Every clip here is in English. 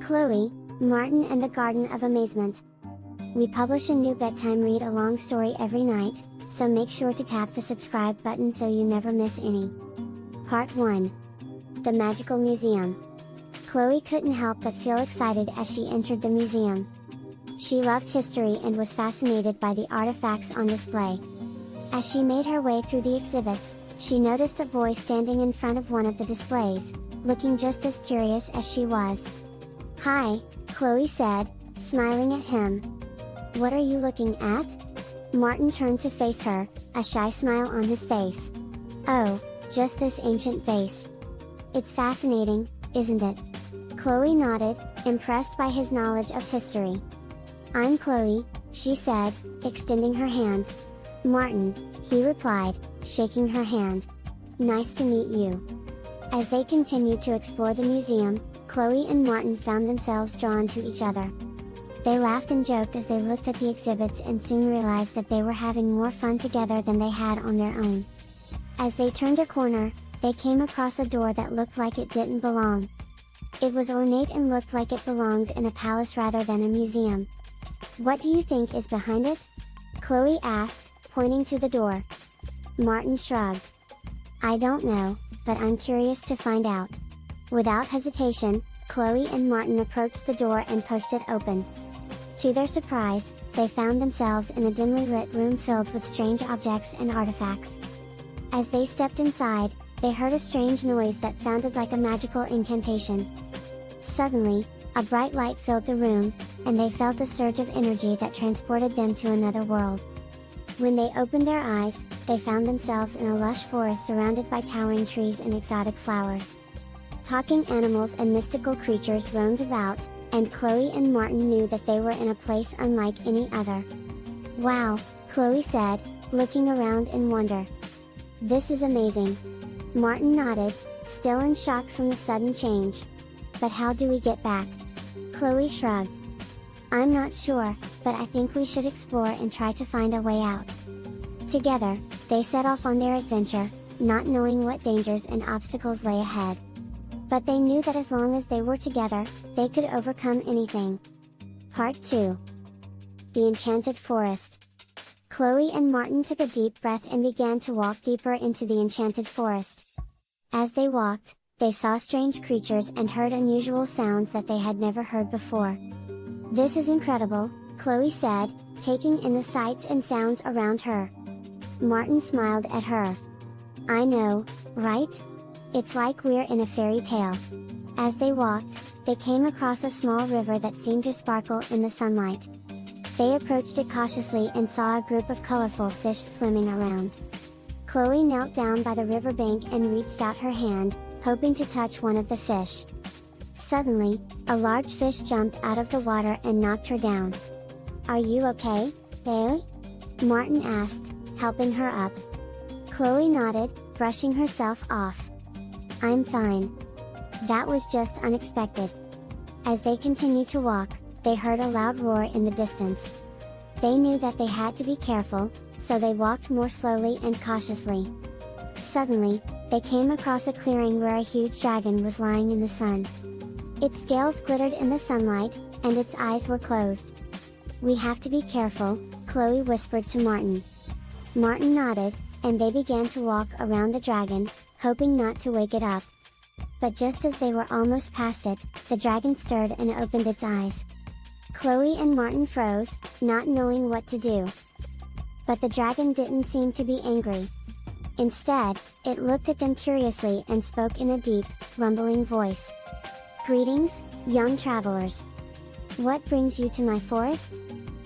Chloe, Martin and the Garden of Amazement. We publish a new bedtime read-along story every night, so make sure to tap the subscribe button so you never miss any. Part 1. The Magical Museum. Chloe couldn't help but feel excited as she entered the museum. She loved history and was fascinated by the artifacts on display. As she made her way through the exhibits, she noticed a boy standing in front of one of the displays, looking just as curious as she was. "Hi," Chloe said, smiling at him. "What are you looking at?" Martin turned to face her, a shy smile on his face. "Oh, just this ancient vase. It's fascinating, isn't it?" Chloe nodded, impressed by his knowledge of history. "I'm Chloe," she said, extending her hand. "Martin," he replied, shaking her hand. "Nice to meet you." As they continued to explore the museum, Chloe and Martin found themselves drawn to each other. They laughed and joked as they looked at the exhibits and soon realized that they were having more fun together than they had on their own. As they turned a corner, they came across a door that looked like it didn't belong. It was ornate and looked like it belonged in a palace rather than a museum. "What do you think is behind it?" Chloe asked, pointing to the door. Martin shrugged. "I don't know, but I'm curious to find out." Without hesitation, Chloe and Martin approached the door and pushed it open. To their surprise, they found themselves in a dimly lit room filled with strange objects and artifacts. As they stepped inside, they heard a strange noise that sounded like a magical incantation. Suddenly, a bright light filled the room, and they felt a surge of energy that transported them to another world. When they opened their eyes, they found themselves in a lush forest surrounded by towering trees and exotic flowers. Talking animals and mystical creatures roamed about, and Chloe and Martin knew that they were in a place unlike any other. "Wow," Chloe said, looking around in wonder. "This is amazing." Martin nodded, still in shock from the sudden change. "But how do we get back?" Chloe shrugged. "I'm not sure, but I think we should explore and try to find a way out." Together, they set off on their adventure, not knowing what dangers and obstacles lay ahead. But they knew that as long as they were together, they could overcome anything. Part 2. The Enchanted Forest. Chloe and Martin took a deep breath and began to walk deeper into the enchanted forest. As they walked, they saw strange creatures and heard unusual sounds that they had never heard before. "This is incredible," Chloe said, taking in the sights and sounds around her. Martin smiled at her. "I know, right? It's like we're in a fairy tale." As they walked, they came across a small river that seemed to sparkle in the sunlight. They approached it cautiously and saw a group of colorful fish swimming around. Chloe knelt down by the riverbank and reached out her hand, hoping to touch one of the fish. Suddenly, a large fish jumped out of the water and knocked her down. "Are you okay, Chloe?" Martin asked, helping her up. Chloe nodded, brushing herself off. "I'm fine. That was just unexpected." As they continued to walk, they heard a loud roar in the distance. They knew that they had to be careful, so they walked more slowly and cautiously. Suddenly, they came across a clearing where a huge dragon was lying in the sun. Its scales glittered in the sunlight, and its eyes were closed. "We have to be careful," Chloe whispered to Martin. Martin nodded, and they began to walk around the dragon, hoping not to wake it up. But just as they were almost past it, the dragon stirred and opened its eyes. Chloe and Martin froze, not knowing what to do. But the dragon didn't seem to be angry. Instead, it looked at them curiously and spoke in a deep, rumbling voice. "Greetings, young travelers. What brings you to my forest?"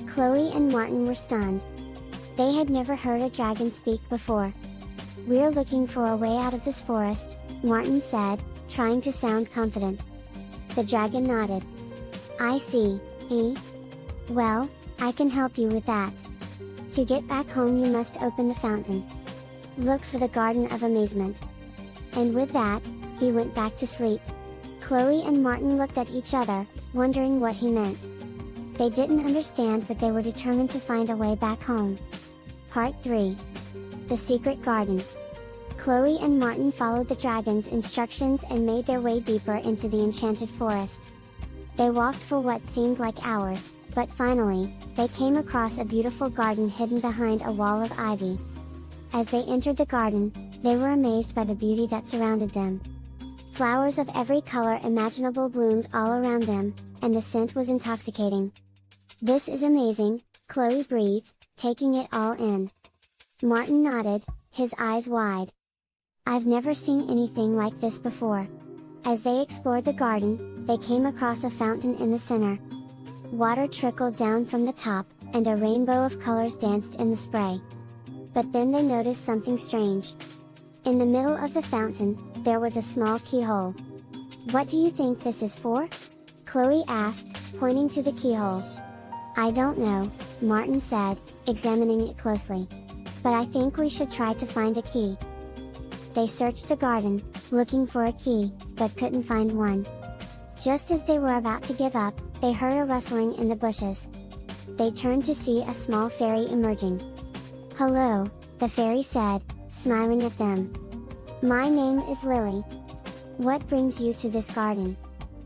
Chloe and Martin were stunned. They had never heard a dragon speak before. "We're looking for a way out of this forest," Martin said, trying to sound confident. The dragon nodded. "I see, Well, I can help you with that. To get back home you must open the fountain. Look for the Garden of Amazement." And with that, he went back to sleep. Chloe and Martin looked at each other, wondering what he meant. They didn't understand, but they were determined to find a way back home. Part 3. The Secret Garden. Chloe and Martin followed the dragon's instructions and made their way deeper into the enchanted forest. They walked for what seemed like hours, but finally, they came across a beautiful garden hidden behind a wall of ivy. As they entered the garden, they were amazed by the beauty that surrounded them. Flowers of every color imaginable bloomed all around them, and the scent was intoxicating. "This is amazing," Chloe breathed, taking it all in. Martin nodded, his eyes wide. "I've never seen anything like this before." As they explored the garden, they came across a fountain in the center. Water trickled down from the top, and a rainbow of colors danced in the spray. But then they noticed something strange. In the middle of the fountain, there was a small keyhole. "What do you think this is for?" Chloe asked, pointing to the keyhole. "I don't know," Martin said, examining it closely. "But I think we should try to find a key." They searched the garden, looking for a key, but couldn't find one. Just as they were about to give up, they heard a rustling in the bushes. They turned to see a small fairy emerging. "Hello," the fairy said, smiling at them. "My name is Lily. What brings you to this garden?"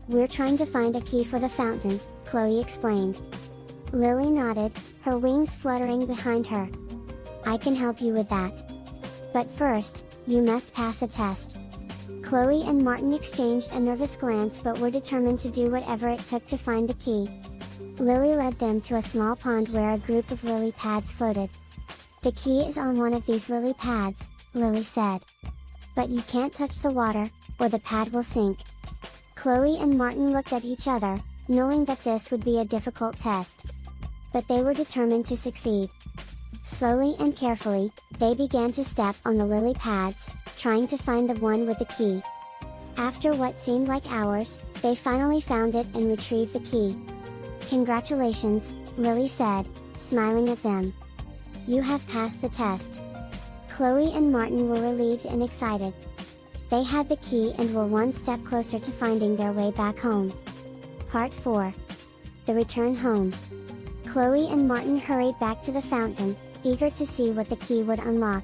"We're trying to find a key for the fountain," Chloe explained. Lily nodded, her wings fluttering behind her. "I can help you with that. But first, you must pass a test." Chloe and Martin exchanged a nervous glance but were determined to do whatever it took to find the key. Lily led them to a small pond where a group of lily pads floated. "The key is on one of these lily pads," Lily said. "But you can't touch the water, or the pad will sink." Chloe and Martin looked at each other, knowing that this would be a difficult test. But they were determined to succeed. Slowly and carefully, they began to step on the lily pads, trying to find the one with the key. After what seemed like hours, they finally found it and retrieved the key. "Congratulations," Lily said, smiling at them. "You have passed the test." Chloe and Martin were relieved and excited. They had the key and were one step closer to finding their way back home. Part 4. The Return Home. Chloe and Martin hurried back to the fountain, eager to see what the key would unlock.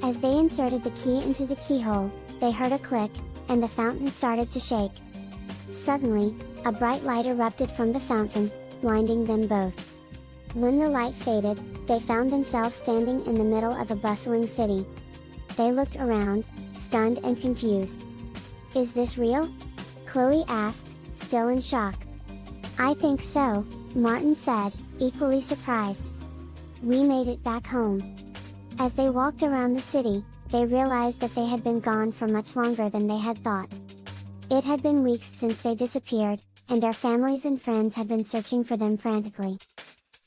As they inserted the key into the keyhole, they heard a click, and the fountain started to shake. Suddenly, a bright light erupted from the fountain, blinding them both. When the light faded, they found themselves standing in the middle of a bustling city. They looked around, stunned and confused. "Is this real?" Chloe asked, still in shock. "I think so," Martin said, equally surprised. "We made it back home." As they walked around the city, they realized that they had been gone for much longer than they had thought. It had been weeks since they disappeared, and their families and friends had been searching for them frantically.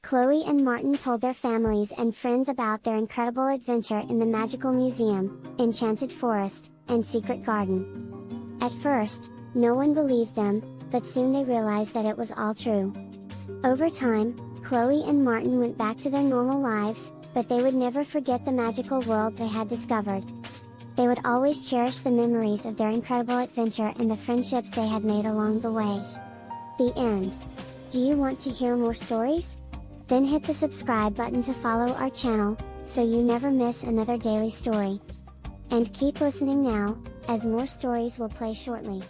Chloe and Martin told their families and friends about their incredible adventure in the magical museum, enchanted forest, and secret garden. At first, no one believed them, but soon they realized that it was all true. Over time, Chloe and Martin went back to their normal lives, but they would never forget the magical world they had discovered. They would always cherish the memories of their incredible adventure and the friendships they had made along the way. The end. Do you want to hear more stories? Then hit the subscribe button to follow our channel, so you never miss another daily story. And keep listening now, as more stories will play shortly.